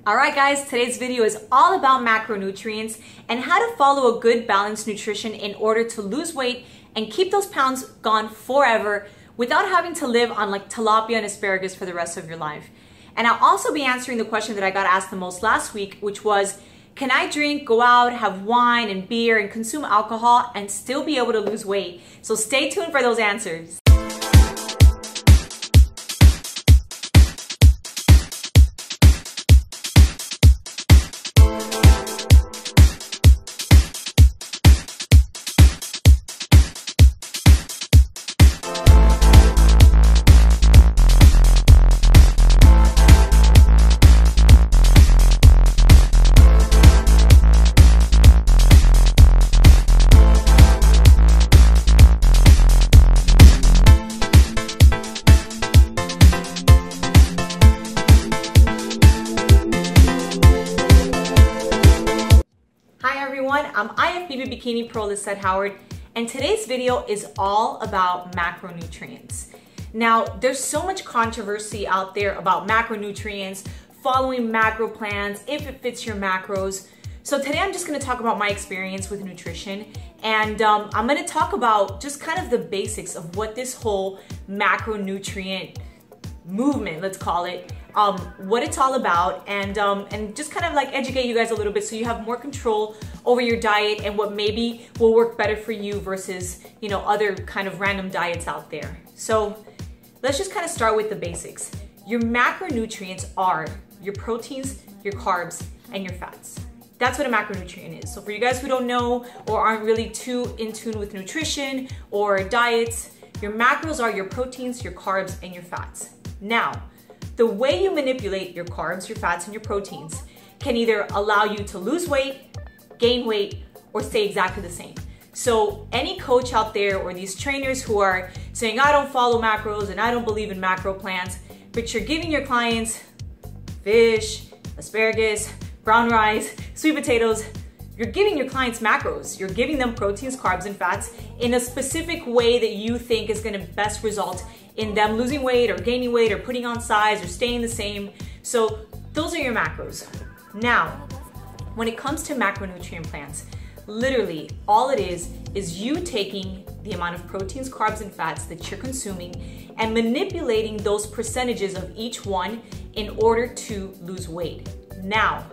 Alright guys, today's video is all about macronutrients and how to follow a good balanced nutrition in order to lose weight and keep those pounds gone forever without having to live on like tilapia and asparagus for the rest of your life. And I'll also be answering the question that I got asked the most last week, which was, can I drink, go out, have wine and beer and consume alcohol and still be able to lose weight? So stay tuned for those answers. I'm IFBB Bikini Pro Lisette Howard, and today's video is all about macronutrients. Now, there's so much controversy out there about macronutrients, following macro plans, if it fits your macros. So today I'm just going to talk about my experience with nutrition, and I'm going to talk about just kind of the basics of what this whole macronutrient movement, let's call it, what it's all about, and just kind of like educate you guys a little bit so you have more control over your diet and what maybe will work better for you versus, you know, other kind of random diets out there. So let's just kind of start with the basics. Your macronutrients are your proteins, your carbs, and your fats. That's what a macronutrient is. So for you guys who don't know or aren't really too in tune with nutrition or diets, your macros are your proteins, your carbs, and your fats. Now, the way you manipulate your carbs, your fats, and your proteins can either allow you to lose weight, gain weight, or stay exactly the same. So any coach out there or these trainers who are saying, I don't follow macros and I don't believe in macro plans, but you're giving your clients fish, asparagus, brown rice, sweet potatoes, you're giving your clients macros. You're giving them proteins, carbs, and fats in a specific way that you think is gonna best result in them losing weight or gaining weight or putting on size or staying the same. So those are your macros. Now, when it comes to macronutrient plans, literally all it is you taking the amount of proteins, carbs, and fats that you're consuming and manipulating those percentages of each one in order to lose weight. Now,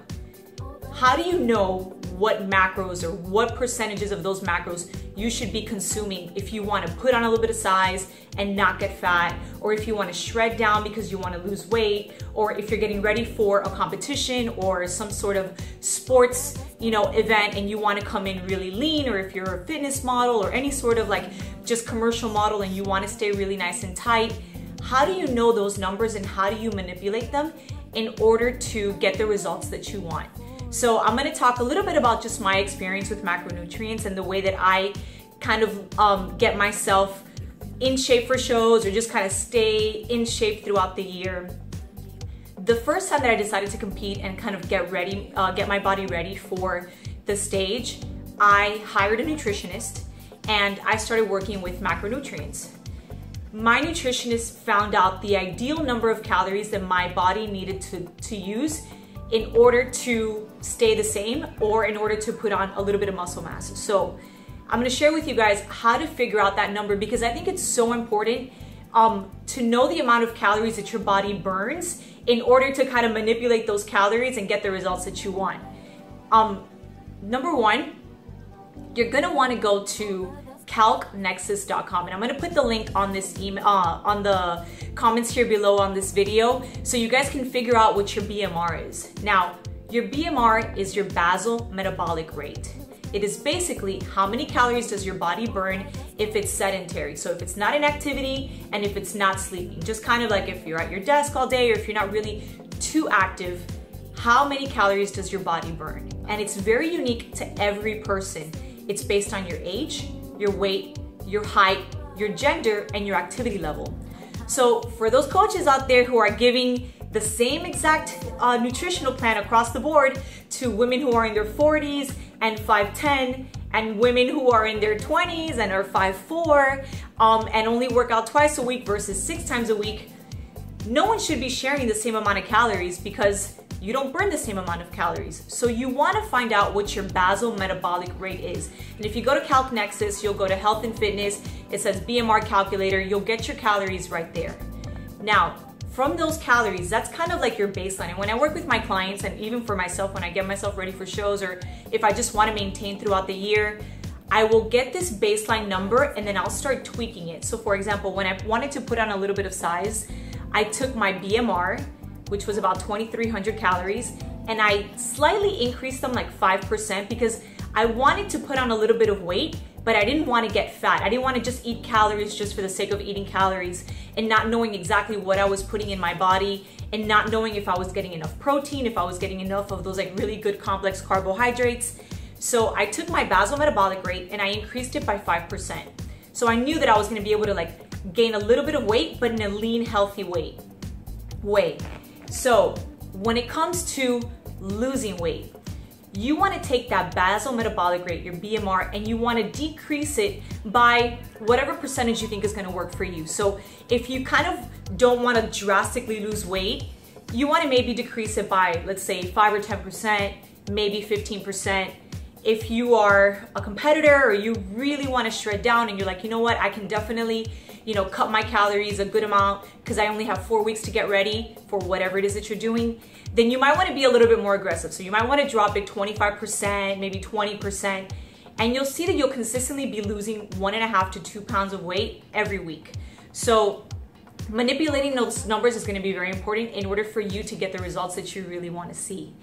how do you know what macros or what percentages of those macros you should be consuming if you want to put on a little bit of size and not get fat, or if you want to shred down because you want to lose weight, or if you're getting ready for a competition or some sort of sports, event and you want to come in really lean, or if you're a fitness model or any sort of like just commercial model and you want to stay really nice and tight? How do you know those numbers and how do you manipulate them in order to get the results that you want? So I'm going to talk a little bit about just my experience with macronutrients and the way that I kind of get myself in shape for shows or just kind of stay in shape throughout the year. The first time that I decided to compete and kind of get ready, get my body ready for the stage, I hired a nutritionist and I started working with macronutrients. My nutritionist found out the ideal number of calories that my body needed to use in order to stay the same or in order to put on a little bit of muscle mass. So I'm gonna share with you guys how to figure out that number, because I think it's so important to know the amount of calories that your body burns in order to kind of manipulate those calories and get the results that you want. Number one, you're gonna wanna go to calcnexus.com, and I'm gonna put the link on this email, on the comments here below on this video, so you guys can figure out what your BMR is. Now, your BMR is your basal metabolic rate. It is basically how many calories does your body burn if it's sedentary. So if it's not in activity and if it's not sleeping, just kind of like if you're at your desk all day or if you're not really too active, how many calories does your body burn? And it's very unique to every person. It's based on your age, your weight, your height, your gender, and your activity level. So for those coaches out there who are giving the same exact nutritional plan across the board to women who are in their 40s and 5'10", and women who are in their 20s and are 5'4", and only work out twice a week versus 6 times a week, no one should be sharing the same amount of calories, because you don't burn the same amount of calories. So you want to find out what your basal metabolic rate is. And if you go to CalcNexus, you'll go to Health and Fitness, it says BMR calculator, you'll get your calories right there. Now, from those calories, that's kind of like your baseline. And when I work with my clients, and even for myself, when I get myself ready for shows, or if I just want to maintain throughout the year, I will get this baseline number and then I'll start tweaking it. So for example, when I wanted to put on a little bit of size, I took my BMR, which was about 2,300 calories, and I slightly increased them like 5% because I wanted to put on a little bit of weight, but I didn't want to get fat. I didn't want to just eat calories just for the sake of eating calories and not knowing exactly what I was putting in my body and not knowing if I was getting enough protein, if I was getting enough of those like really good complex carbohydrates. So I took my basal metabolic rate and I increased it by 5%. So I knew that I was going to be able to like gain a little bit of weight, but in a lean, healthy way. So when it comes to losing weight, you want to take that basal metabolic rate, your BMR, and you want to decrease it by whatever percentage you think is going to work for you. So if you kind of don't want to drastically lose weight, you want to maybe decrease it by, let's say, 5 or 10%, maybe 15%. If you are a competitor or you really want to shred down and you're like, you know what, I can definitely, cut my calories a good amount because I only have 4 weeks to get ready for whatever it is that you're doing, then you might want to be a little bit more aggressive. So you might want to drop it 25%, maybe 20%, and you'll see that you'll consistently be losing 1.5 to 2 pounds of weight every week. So manipulating those numbers is going to be very important in order for you to get the results that you really want to see.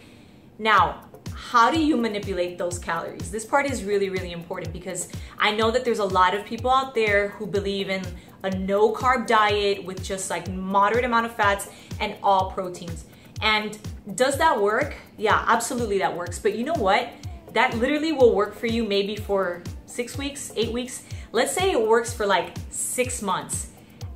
Now, how do you manipulate those calories? This part is really, really important because I know that there's a lot of people out there who believe in a no carb diet with just like moderate amount of fats and all proteins. And does that work? Yeah, absolutely that works. But you know what? That literally will work for you maybe for 6 weeks, 8 weeks. Let's say it works for like 6 months.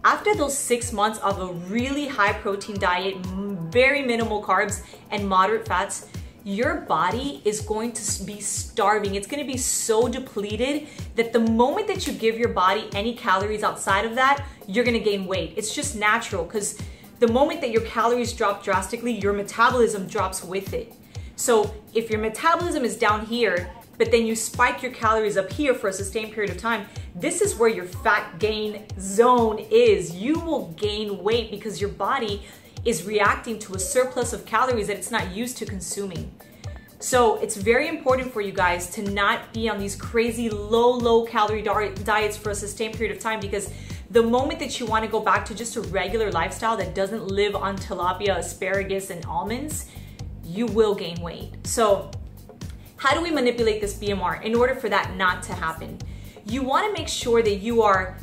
After those 6 months of a really high protein diet, very minimal carbs and moderate fats, your body is going to be starving. It's going to be so depleted that the moment that you give your body any calories outside of that, you're going to gain weight. It's just natural because the moment that your calories drop drastically, your metabolism drops with it. So if your metabolism is down here, but then you spike your calories up here for a sustained period of time, this is where your fat gain zone is. You will gain weight because your body is reacting to a surplus of calories that it's not used to consuming. So it's very important for you guys to not be on these crazy low calorie diets for a sustained period of time, because the moment that you want to go back to just a regular lifestyle that doesn't live on tilapia, asparagus, and almonds, you will gain weight. So how do we manipulate this BMR in order for that not to happen? You want to make sure that you are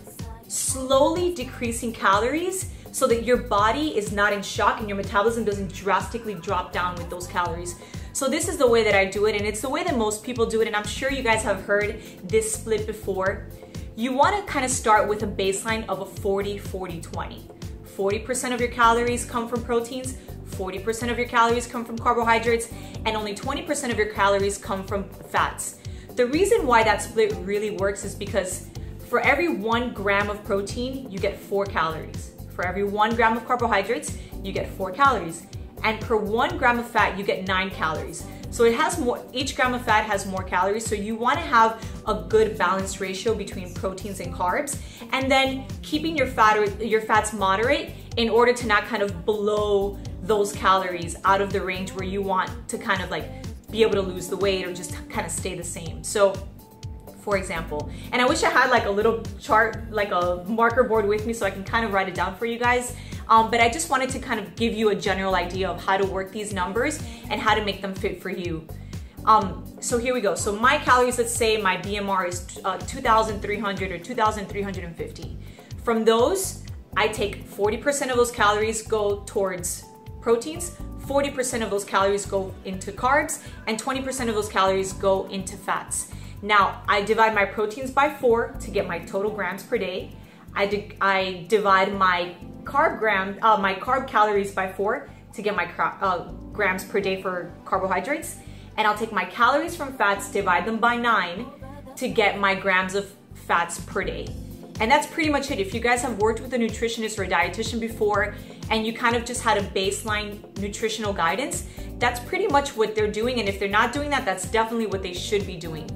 slowly decreasing calories so that your body is not in shock and your metabolism doesn't drastically drop down with those calories. So this is the way that I do it, and it's the way that most people do it, and I'm sure you guys have heard this split before. You want to kind of start with a baseline of a 40-40-20. 40% of your calories come from proteins, 40% of your calories come from carbohydrates, and only 20% of your calories come from fats. The reason why that split really works is because for every 1 gram of protein, you get 4 calories. For every 1 gram of carbohydrates, you get 4 calories. And per 1 gram of fat, you get 9 calories. So it has more, each gram of fat has more calories. So you want to have a good balanced ratio between proteins and carbs, and then keeping your fats moderate in order to not kind of blow those calories out of the range where you want to kind of like be able to lose the weight or just kind of stay the same. So for example, and I wish I had like a little chart, like a marker board with me so I can kind of write it down for you guys. But I just wanted to kind of give you a general idea of how to work these numbers and how to make them fit for you. So here we go. So my calories, let's say my BMR is 2,300 or 2,350. From those, I take 40% of those calories go towards proteins, 40% of those calories go into carbs, and 20% of those calories go into fats. Now, I divide my proteins by 4 to get my total grams per day. I divide my carb calories by 4 to get my grams per day for carbohydrates. And I'll take my calories from fats, divide them by 9 to get my grams of fats per day. And that's pretty much it. If you guys have worked with a nutritionist or a dietitian before and you kind of just had a baseline nutritional guidance, that's pretty much what they're doing. And if they're not doing that, that's definitely what they should be doing.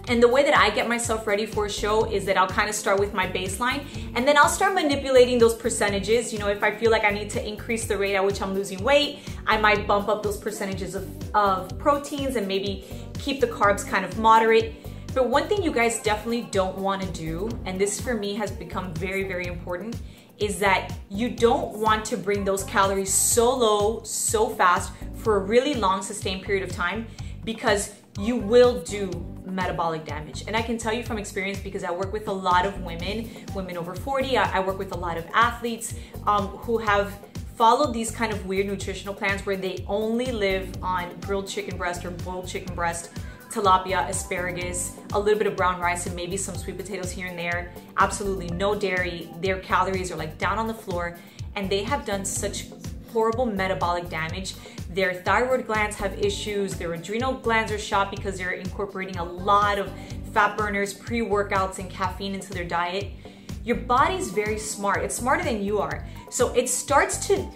And the way that I get myself ready for a show is that I'll kind of start with my baseline, and then I'll start manipulating those percentages. You know, if I feel like I need to increase the rate at which I'm losing weight, I might bump up those percentages of proteins and maybe keep the carbs kind of moderate. But one thing you guys definitely don't want to do, and this for me has become very, very important, is that you don't want to bring those calories so low, so fast for a really long sustained period of time, because you will do metabolic damage. And I can tell you from experience, because I work with a lot of women over 40. I work with a lot of athletes who have followed these kind of weird nutritional plans where they only live on grilled chicken breast or boiled chicken breast, tilapia, asparagus, a little bit of brown rice, and maybe some sweet potatoes here and there. Absolutely no dairy. Their calories are like down on the floor, and they have done such horrible metabolic damage. Their thyroid glands have issues, their adrenal glands are shot because they're incorporating a lot of fat burners, pre-workouts, and caffeine into their diet. Your body's very smart. It's smarter than you are. So it starts to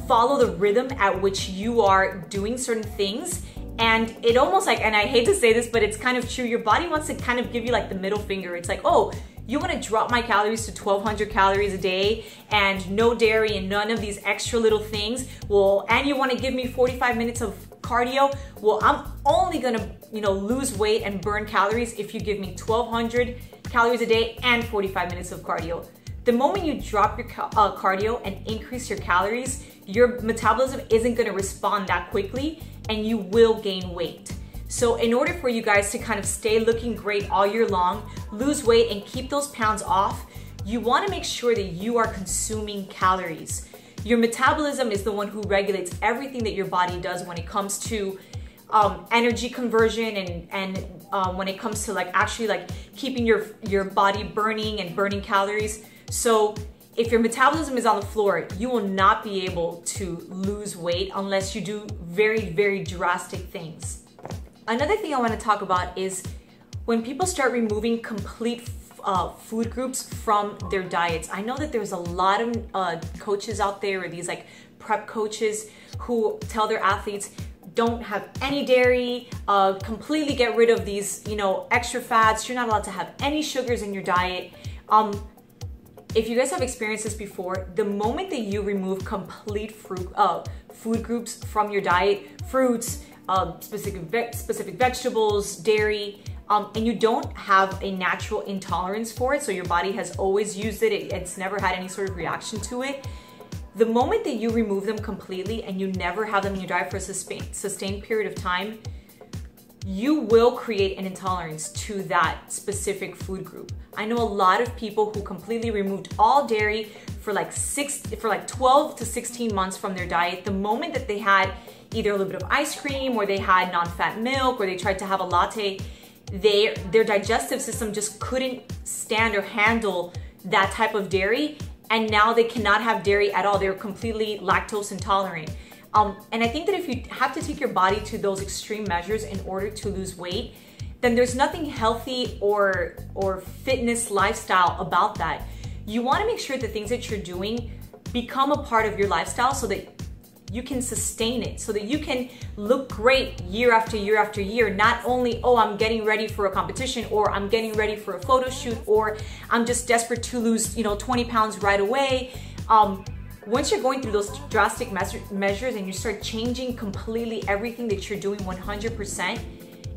follow the rhythm at which you are doing certain things. And it almost like, and I hate to say this, but it's kind of true, your body wants to kind of give you like the middle finger. It's like, oh, you want to drop my calories to 1,200 calories a day and no dairy and none of these extra little things. Well, and you want to give me 45 minutes of cardio. Well, I'm only going to, lose weight and burn calories if you give me 1,200 calories a day and 45 minutes of cardio. The moment you drop your cardio and increase your calories, your metabolism isn't going to respond that quickly and you will gain weight. So in order for you guys to kind of stay looking great all year long, lose weight and keep those pounds off, you want to make sure that you are consuming calories. Your metabolism is the one who regulates everything that your body does when it comes to energy conversion and when it comes to actually keeping your body burning and burning calories. So if your metabolism is on the floor, you will not be able to lose weight unless you do very, very drastic things. Another thing I want to talk about is when people start removing complete food groups from their diets. I know that there's a lot of coaches out there, or these prep coaches, who tell their athletes, don't have any dairy, completely get rid of these, extra fats. You're not allowed to have any sugars in your diet. If you guys have experienced this before, the moment that you remove complete food groups from your diet, fruits, specific vegetables, dairy, and you don't have a natural intolerance for it, so your body has always used it, it's never had any sort of reaction to it. The moment that you remove them completely and you never have them in your diet for a sustained period of time, you will create an intolerance to that specific food group. I know a lot of people who completely removed all dairy for 12 to 16 months from their diet. The moment that they had either a little bit of ice cream, or they had non-fat milk, or they tried to have a latte, their digestive system just couldn't stand or handle that type of dairy, and now they cannot have dairy at all. They're completely lactose intolerant. And I think that if you have to take your body to those extreme measures in order to lose weight, then there's nothing healthy or fitness lifestyle about that. You want to make sure the things that you're doing become a part of your lifestyle so that you can sustain it, so that you can look great year after year after year. Not only, oh, I'm getting ready for a competition, or I'm getting ready for a photo shoot, or I'm just desperate to lose 20 pounds right away. Once you're going through those drastic measures and you start changing completely everything that you're doing 100%,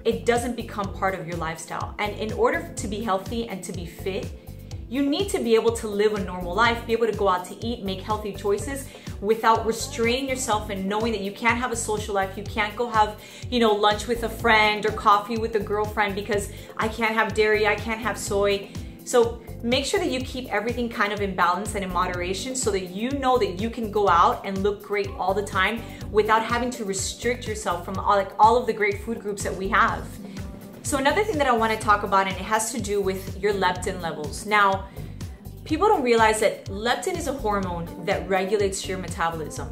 it doesn't become part of your lifestyle. And in order to be healthy and to be fit, you need to be able to live a normal life, be able to go out to eat, make healthy choices without restraining yourself and knowing that you can't have a social life. You can't go have, lunch with a friend or coffee with a girlfriend because I can't have dairy, I can't have soy. So make sure that you keep everything kind of in balance and in moderation so that you know that you can go out and look great all the time without having to restrict yourself from all of the great food groups that we have. So another thing that I want to talk about, and it has to do with your leptin levels. Now, people don't realize that leptin is a hormone that regulates your metabolism.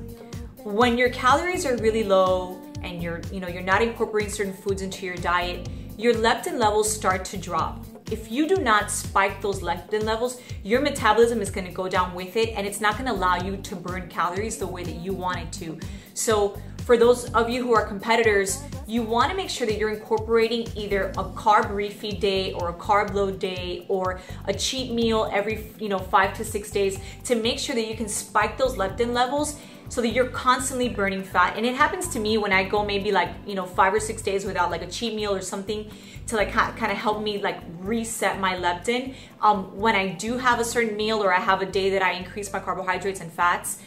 When your calories are really low and you're not incorporating certain foods into your diet, your leptin levels start to drop. if you do not spike those leptin levels, your metabolism is gonna go down with it, and it's not gonna allow you to burn calories the way that you want it to. So for those of you who are competitors, you wanna make sure that you're incorporating either a carb refeed day or a carb load day or a cheat meal every 5 to 6 days to make sure that you can spike those leptin levels so that you're constantly burning fat. And it happens to me when I go maybe 5 or 6 days without like a cheat meal or something to like kind of help me like reset my leptin. When I do have a certain meal or I have a day that I increase my carbohydrates and fats,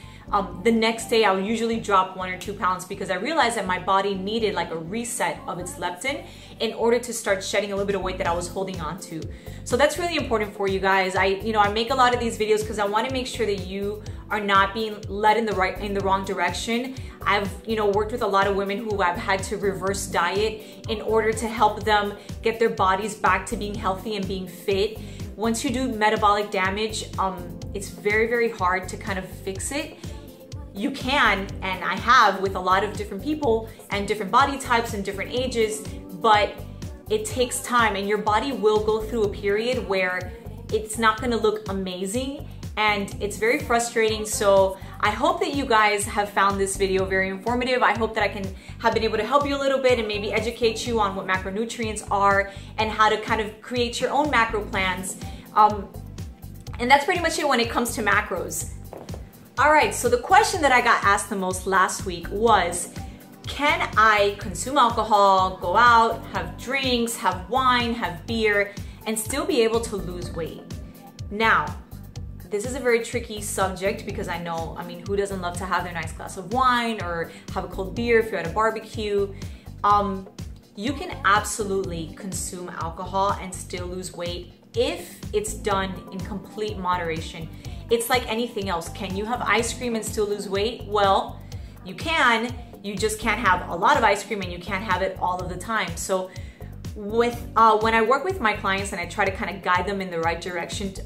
the next day I'll usually drop 1 or 2 pounds because I realized that my body needed like a reset of its leptin in order to start shedding a little bit of weight that I was holding on to. So that's really important for you guys. I make a lot of these videos because I want to make sure that you are not being led in the wrong direction. I've worked with a lot of women who I've had to reverse diet in order to help them get their bodies back to being healthy and being fit. Once you do metabolic damage, it's very, very hard to kind of fix it. You can, and I have with a lot of different people and different body types and different ages, but it takes time, and your body will go through a period where it's not gonna look amazing, and it's very frustrating. So I hope that you guys have found this video very informative. I hope that I have been able to help you a little bit and maybe educate you on what macronutrients are and how to kind of create your own macro plans. And that's pretty much it when it comes to macros. All right, so the question that I got asked the most last week was, can I consume alcohol, go out, have drinks, have wine, have beer, and still be able to lose weight? Now, this is a very tricky subject because who doesn't love to have their nice glass of wine or have a cold beer if you're at a barbecue? You can absolutely consume alcohol and still lose weight if it's done in complete moderation. It's like anything else. Can you have ice cream and still lose weight? Well, you can. You just can't have a lot of ice cream and you can't have it all of the time. So when I work with my clients and I try to kind of guide them in the right direction to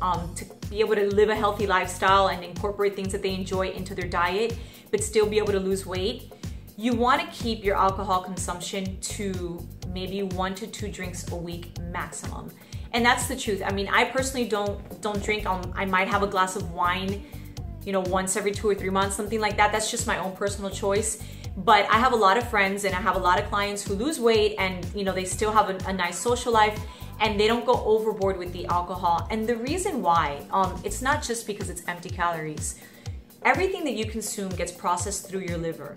be able to live a healthy lifestyle and incorporate things that they enjoy into their diet, but still be able to lose weight, you want to keep your alcohol consumption to maybe 1 to 2 drinks a week maximum. And that's the truth. I personally don't drink. I might have a glass of wine, once every 2 or 3 months, something like that. That's just my own personal choice. But I have a lot of friends and I have a lot of clients who lose weight and they still have a nice social life and they don't go overboard with the alcohol. And the reason why, it's not just because it's empty calories. Everything that you consume gets processed through your liver.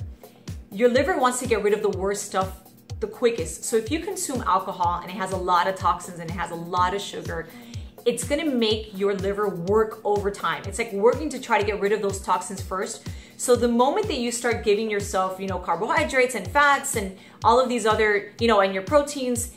Your liver wants to get rid of the worst stuff the quickest. So if you consume alcohol and it has a lot of toxins and it has a lot of sugar, it's gonna make your liver work overtime. It's like working to try to get rid of those toxins first. So the moment that you start giving yourself, carbohydrates and fats and all of these other, and your proteins,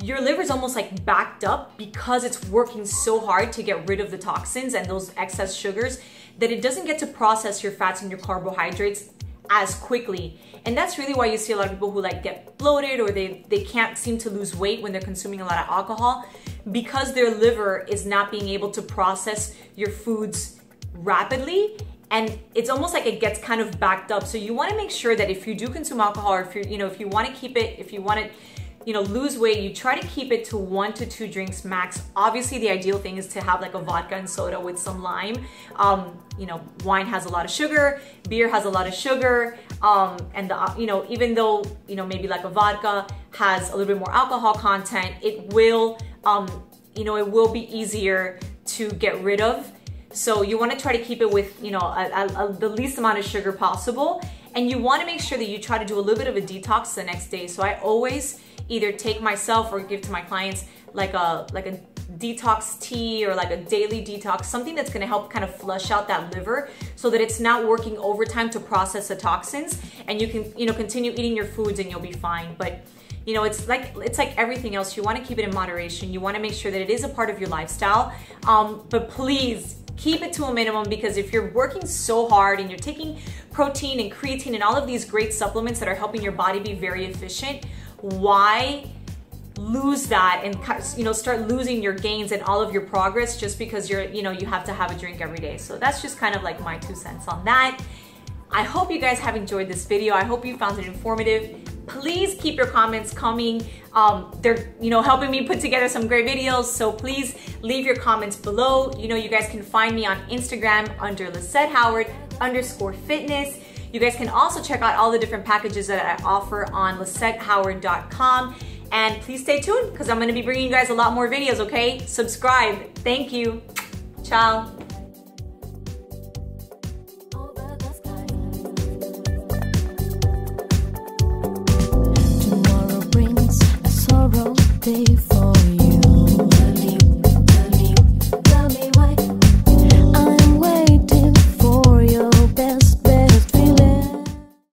your liver's almost like backed up because it's working so hard to get rid of the toxins and those excess sugars that it doesn't get to process your fats and your carbohydrates as quickly. And that's really why you see a lot of people who get bloated or they can't seem to lose weight when they're consuming a lot of alcohol because their liver is not being able to process your foods rapidly, and it's almost like it gets kind of backed up. So you want to make sure that if you do consume alcohol, or if you want to keep it, if you want to lose weight, you try to keep it to 1 to 2 drinks max. Obviously, the ideal thing is to have like a vodka and soda with some lime. Wine has a lot of sugar, beer has a lot of sugar, and even though maybe like a vodka has a little bit more alcohol content, it will it will be easier to get rid of. So you want to try to keep it with the least amount of sugar possible, and you want to make sure that you try to do a little bit of a detox the next day. So I always either take myself or give to my clients like a detox tea or like a daily detox, something that's going to help kind of flush out that liver so that it's not working overtime to process the toxins, and you can continue eating your foods and you'll be fine. But it's like everything else. You want to keep it in moderation. You want to make sure that it is a part of your lifestyle, but please keep it to a minimum, because if you're working so hard and you're taking protein and creatine and all of these great supplements that are helping your body be very efficient, why lose that and start losing your gains and all of your progress just because you have to have a drink every day? So that's just kind of like my 2 cents on that. I hope you guys have enjoyed this video. I hope you found it informative. please keep your comments coming. They're helping me put together some great videos, so please leave your comments below. You guys can find me on Instagram under LisetteHoward_fitness. You guys can also check out all the different packages that I offer on LisetteHoward.com. And please stay tuned because I'm going to be bringing you guys a lot more videos, okay? Subscribe. Thank you. Ciao.